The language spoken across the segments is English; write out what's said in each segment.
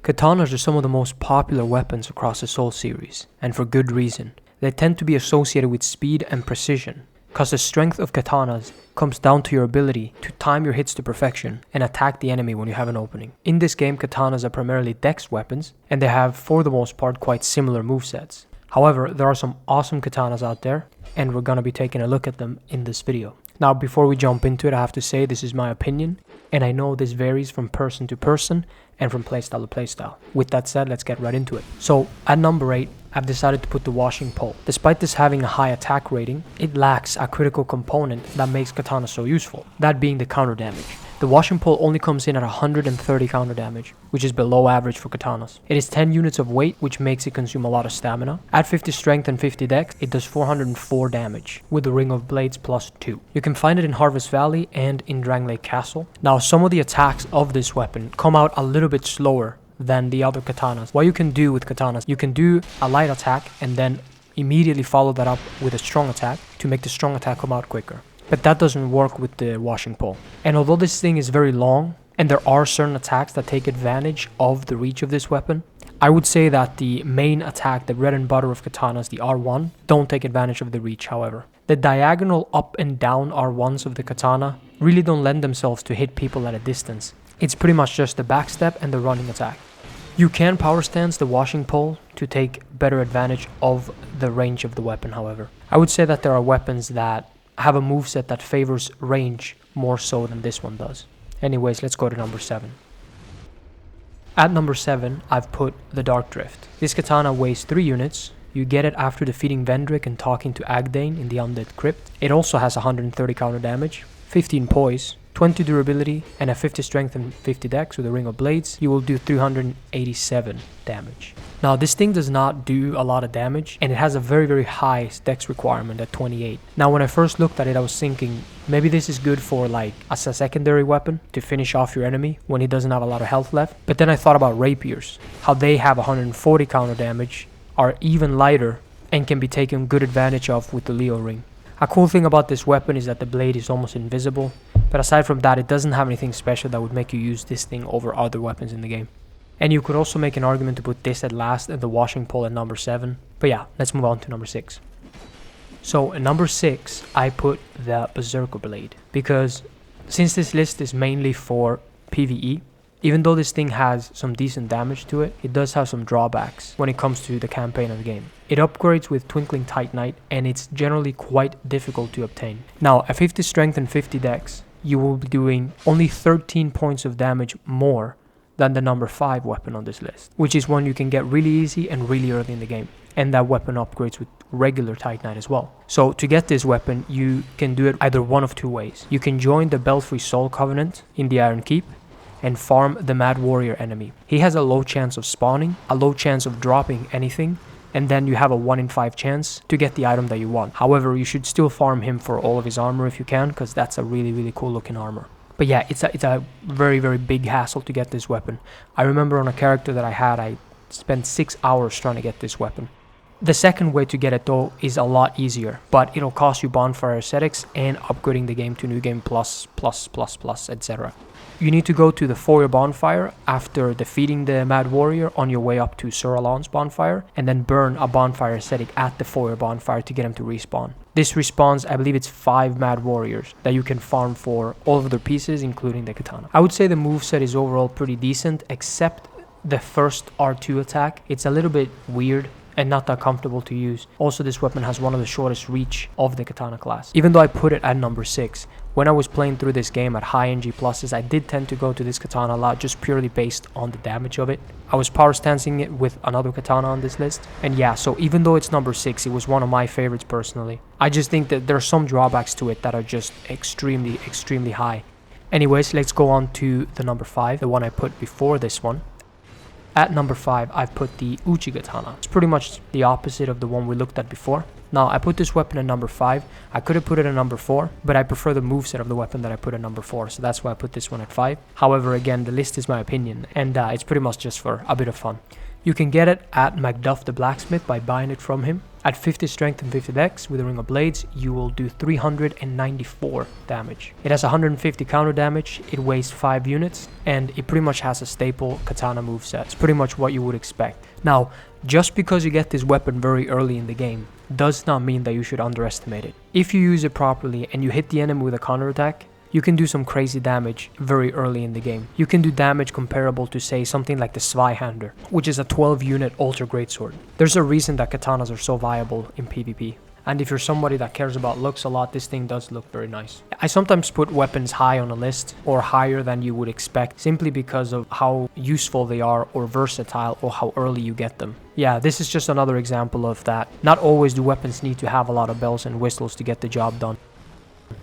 Katanas are some of the most popular weapons across the Soul series, and for good reason. They tend to be associated with speed and precision, cause the strength of katanas comes down to your ability to time your hits to perfection and attack the enemy when you have an opening. In this game, katanas are primarily dex weapons, and they have for the most part quite similar movesets. However, there are some awesome katanas out there, and we're gonna be taking a look at them in this video. Now, before we jump into it, I have to say this is my opinion, and I know this varies from person to person and from playstyle to playstyle. With that said, let's get right into it. So, at number 8, I've decided to put the washing pole. Despite this having a high attack rating, it lacks a critical component that makes katana so useful, that being the counter damage. The washing pole only comes in at 130 counter damage, which is below average for katanas. It is 10 units of weight, which makes it consume a lot of stamina. At 50 strength and 50 dex, it does 404 damage, with the ring of blades plus 2. You can find it in Harvest Valley and in Drangley Castle. Now, some of the attacks of this weapon come out a little bit slower than the other katanas. What you can do with katanas, you can do a light attack and then immediately follow that up with a strong attack to make the strong attack come out quicker. But that doesn't work with the washing pole. And although this thing is very long, and there are certain attacks that take advantage of the reach of this weapon, I would say that the main attack, the bread and butter of katanas, the R1, don't take advantage of the reach, however. The diagonal up and down R1s of the katana really don't lend themselves to hit people at a distance. It's pretty much just the backstep and the running attack. You can power stance the washing pole to take better advantage of the range of the weapon, however. I would say that there are weapons that have a moveset that favors range more so than this one does. Anyways, let's go to number 7. At number 7, I've put the Dark Drift. This katana weighs 3 units. You get it after defeating Vendrick and talking to Agdane in the Undead Crypt. It also has 130 counter damage, 15 poise, 20 durability, and a 50 strength and 50 dex with a ring of blades. You will do 387 damage. Now, this thing does not do a lot of damage, and it has a very high dex requirement at 28. Now, when I first looked at it, I was thinking maybe this is good for like as a secondary weapon to finish off your enemy when he doesn't have a lot of health left. But then I thought about rapiers, how they have 140 counter damage, are even lighter, and can be taken good advantage of with the Leo ring. A cool thing about this weapon is that the blade is almost invisible, but aside from that, it doesn't have anything special that would make you use this thing over other weapons in the game. And you could also make an argument to put this at last and the washing pole at number 7. But yeah, let's move on to number 6. So at number 6, I put the Berserker Blade, because since this list is mainly for PvE, even though this thing has some decent damage to it, it does have some drawbacks when it comes to the campaign of the game. It upgrades with Twinkling Titanite, and it's generally quite difficult to obtain. Now, at 50 strength and 50 dex, you will be doing only 13 points of damage more than the number 5 weapon on this list, which is one you can get really easy and really early in the game. And that weapon upgrades with regular Titanite as well. So to get this weapon, you can do it either one of 2 ways. You can join the Belfry Soul Covenant in the Iron Keep and farm the Mad Warrior enemy. He has a low chance of spawning, a low chance of dropping anything, and then you have a 1 in 5 chance to get the item that you want. However, you should still farm him for all of his armor if you can, because that's a really cool looking armor. But yeah, it's a very big hassle to get this weapon. I remember on a character that I had, I spent 6 hours trying to get this weapon. The second way to get it though is a lot easier, but it'll cost you bonfire ascetics and upgrading the game to New Game Plus, etc. You need to go to the Foyer bonfire after defeating the Mad Warrior on your way up to Sir Alon's bonfire, and then burn a bonfire ascetic at the Foyer bonfire to get him to respawn. This respawns, I believe it's 5 Mad Warriors that you can farm for all of their pieces, including the katana. I would say the moveset is overall pretty decent, except the first R2 attack. It's a little bit weird and not that comfortable to use. Also, this weapon has one of the shortest reach of the katana class. Even though I put it at number 6, when I was playing through this game at high NG pluses, I did tend to go to this katana a lot just purely based on the damage of it. I was power stancing it with another katana on this list. And yeah, so even though it's number 6, it was one of my favorites personally. I just think that there are some drawbacks to it that are just extremely high. Anyways, let's go on to the number 5, the one I put before this one. At number 5, I've put the Uchi Katana. It's pretty much the opposite of the one we looked at before. Now, I put this weapon at number 5. I could have put it at number 4, but I prefer the moveset of the weapon that I put at number 4, so that's why I put this one at 5. However, again, the list is my opinion, and it's pretty much just for a bit of fun. You can get it at Macduff the Blacksmith by buying it from him. At 50 strength and 50 dex with a ring of blades, you will do 394 damage. It has 150 counter damage, it weighs 5 units, and it pretty much has a staple katana moveset. It's pretty much what you would expect. Now, just because you get this weapon very early in the game does not mean that you should underestimate it. If you use it properly and you hit the enemy with a counterattack, you can do some crazy damage very early in the game. You can do damage comparable to, say, something like the Zweihander, which is a 12 unit ultra greatsword. There's a reason that katanas are so viable in PvP. And if you're somebody that cares about looks a lot, this thing does look very nice. I sometimes put weapons high on a list, or higher than you would expect, simply because of how useful they are or versatile or how early you get them. Yeah, this is just another example of that. Not always do weapons need to have a lot of bells and whistles to get the job done.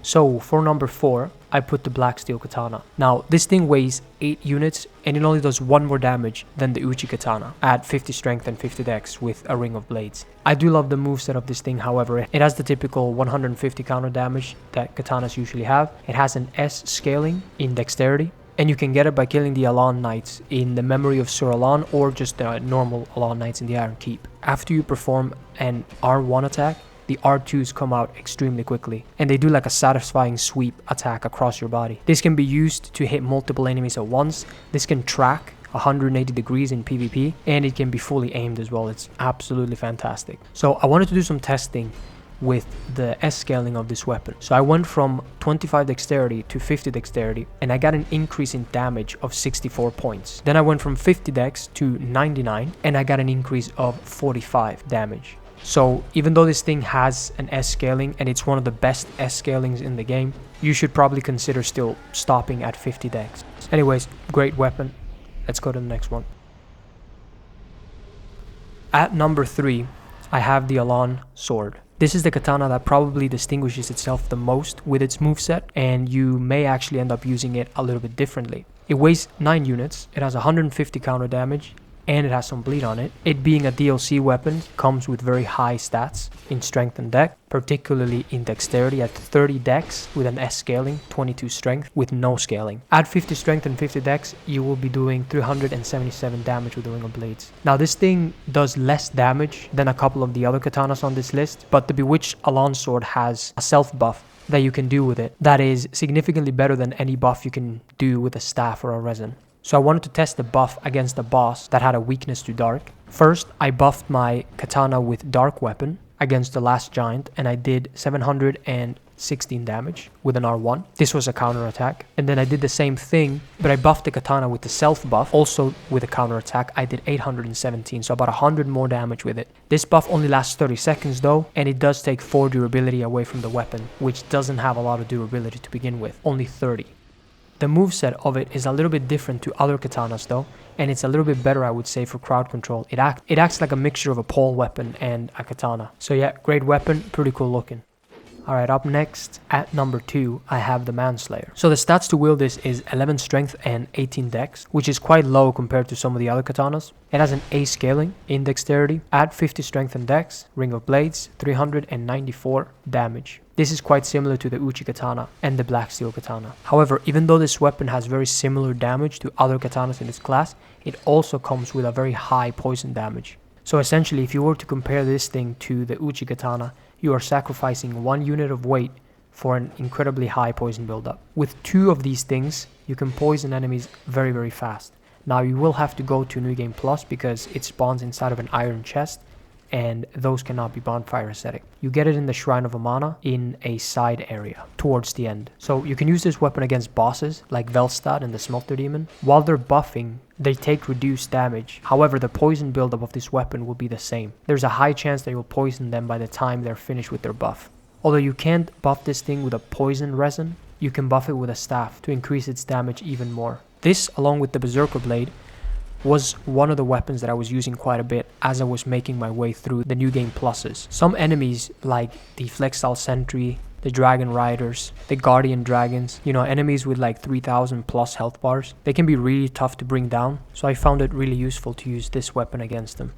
So for number 4, I put the Black Steel Katana. Now this thing weighs 8 units and it only does 1 more damage than the Uchi Katana at 50 strength and 50 dex with a ring of blades. I do love the moveset of this thing, however. It has the typical 150 counter damage that katanas usually have. It has an S scaling in dexterity, and you can get it by killing the Alan Knights in the Memory of Sir Alan or just the normal Alan Knights in the Iron Keep. After you perform an R1 attack, the R2s come out extremely quickly, and they do like a satisfying sweep attack across your body. This can be used to hit multiple enemies at once. This can track 180 degrees in PvP, and it can be fully aimed as well. It's absolutely fantastic. So I wanted to do some testing with the S scaling of this weapon. So I went from 25 dexterity to 50 dexterity, and I got an increase in damage of 64 points. Then I went from 50 dex to 99, and I got an increase of 45 damage. So even though this thing has an S scaling and it's one of the best S scalings in the game, you should probably consider still stopping at 50 dex. Anyways, great weapon. Let's go to the next one. At number 3, I have the Alan sword. This is the katana that probably distinguishes itself the most with its moveset, and you may actually end up using it a little bit differently. It weighs 9 units, it has 150 counter damage, and it has some bleed on it. It being a DLC weapon comes with very high stats in strength and dex, particularly in dexterity at 30 dex with an S scaling, 22 strength with no scaling. At 50 strength and 50 dex, you will be doing 377 damage with the Ring of Blades. Now this thing does less damage than a couple of the other katanas on this list, but the Bewitched Alan sword has a self buff that you can do with it that is significantly better than any buff you can do with a staff or a resin. So I wanted to test the buff against a boss that had a weakness to dark. First, I buffed my katana with dark weapon against the last giant, and I did 716 damage with an R1. This was a counter attack. And then I did the same thing, but I buffed the katana with the self buff, also with a counter attack. I did 817, so about 100 more damage with it. This buff only lasts 30 seconds though, and it does take 4 durability away from the weapon, which doesn't have a lot of durability to begin with, only 30. The moveset of it is a little bit different to other katanas though, and it's a little bit better, I would say, for crowd control. It acts like a mixture of a pole weapon and a katana. So yeah, great weapon, pretty cool looking. Alright, up next, at number 2, I have the Manslayer. So the stats to wield this is 11 strength and 18 dex, which is quite low compared to some of the other katanas. It has an A scaling in dexterity. At 50 strength and dex, Ring of Blades, 394 damage. This is quite similar to the Uchi Katana and the Black Steel Katana. However, even though this weapon has very similar damage to other katanas in its class, it also comes with a very high poison damage. So essentially, if you were to compare this thing to the Uchi Katana, you are sacrificing 1 unit of weight for an incredibly high poison buildup. With 2 of these things, you can poison enemies very, very fast. Now you will have to go to New Game Plus because it spawns inside of an iron chest, and those cannot be bonfire aesthetic. You get it in the Shrine of Amana in a side area towards the end. So you can use this weapon against bosses like Velstad and the Smelter Demon. While they're buffing, they take reduced damage. However, the poison buildup of this weapon will be the same. There's a high chance that you will poison them by the time they're finished with their buff. Although you can't buff this thing with a poison resin, you can buff it with a staff to increase its damage even more. This, along with the Berserker Blade, was one of the weapons that I was using quite a bit as I was making my way through the New Game Pluses. Some enemies like the Flexstyle Sentry, the Dragon Riders, the Guardian Dragons, enemies with like 3000 plus health bars, they can be really tough to bring down, so I found it really useful to use this weapon against them.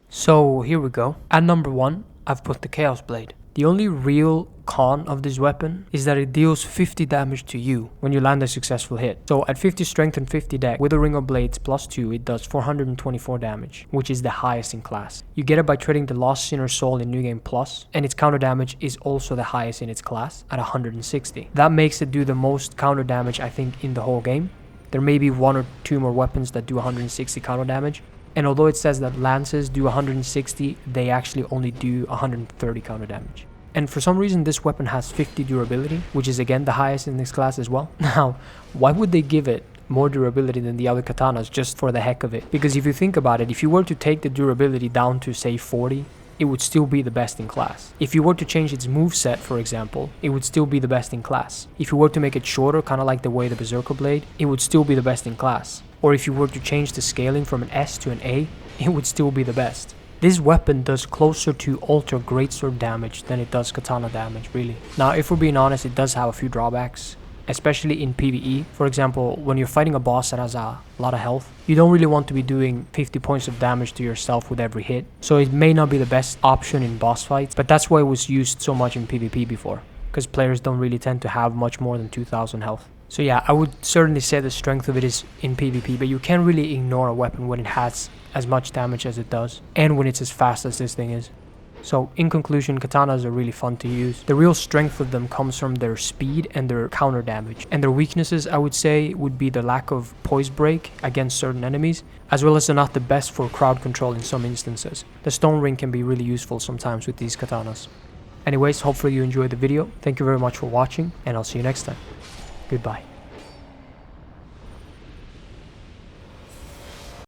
So here we go. At number 1, I've put the Chaos Blade. The only real con of this weapon is that it deals 50 damage to you when you land a successful hit. So at 50 strength and 50 dex, with a ring of blades plus 2, it does 424 damage, which is the highest in class. You get it by trading the Lost Sinner Soul in New Game Plus, and its counter damage is also the highest in its class at 160. That makes it do the most counter damage I think in the whole game. There may be 1 or 2 more weapons that do 160 counter damage, and although it says that lances do 160, they actually only do 130 counter damage. And for some reason this weapon has 50 durability, which is again the highest in this class as well. Now, why would they give it more durability than the other katanas just for the heck of it? Because if you think about it, if you were to take the durability down to say 40, it would still be the best in class. If you were to change its moveset, for example, it would still be the best in class. If you were to make it shorter, kind of like the way the Berserker Blade, it would still be the best in class. Or if you were to change the scaling from an S to an A, it would still be the best. This weapon does closer to Alter Greatsword damage than it does Katana damage, really. Now, if we're being honest, it does have a few drawbacks, especially in PvE. For example, when you're fighting a boss that has a lot of health, you don't really want to be doing 50 points of damage to yourself with every hit. So it may not be the best option in boss fights, but that's why it was used so much in PvP before, because players don't really tend to have much more than 2000 health. So yeah, I would certainly say the strength of it is in PvP, but you can't really ignore a weapon when it has as much damage as it does, and when it's as fast as this thing is. So in conclusion, katanas are really fun to use. The real strength of them comes from their speed and their counter damage. And their weaknesses, I would say, would be the lack of poise break against certain enemies, as well as they're not the best for crowd control in some instances. The stone ring can be really useful sometimes with these katanas. Anyways, hopefully you enjoyed the video. Thank you very much for watching, and I'll see you next time. Goodbye.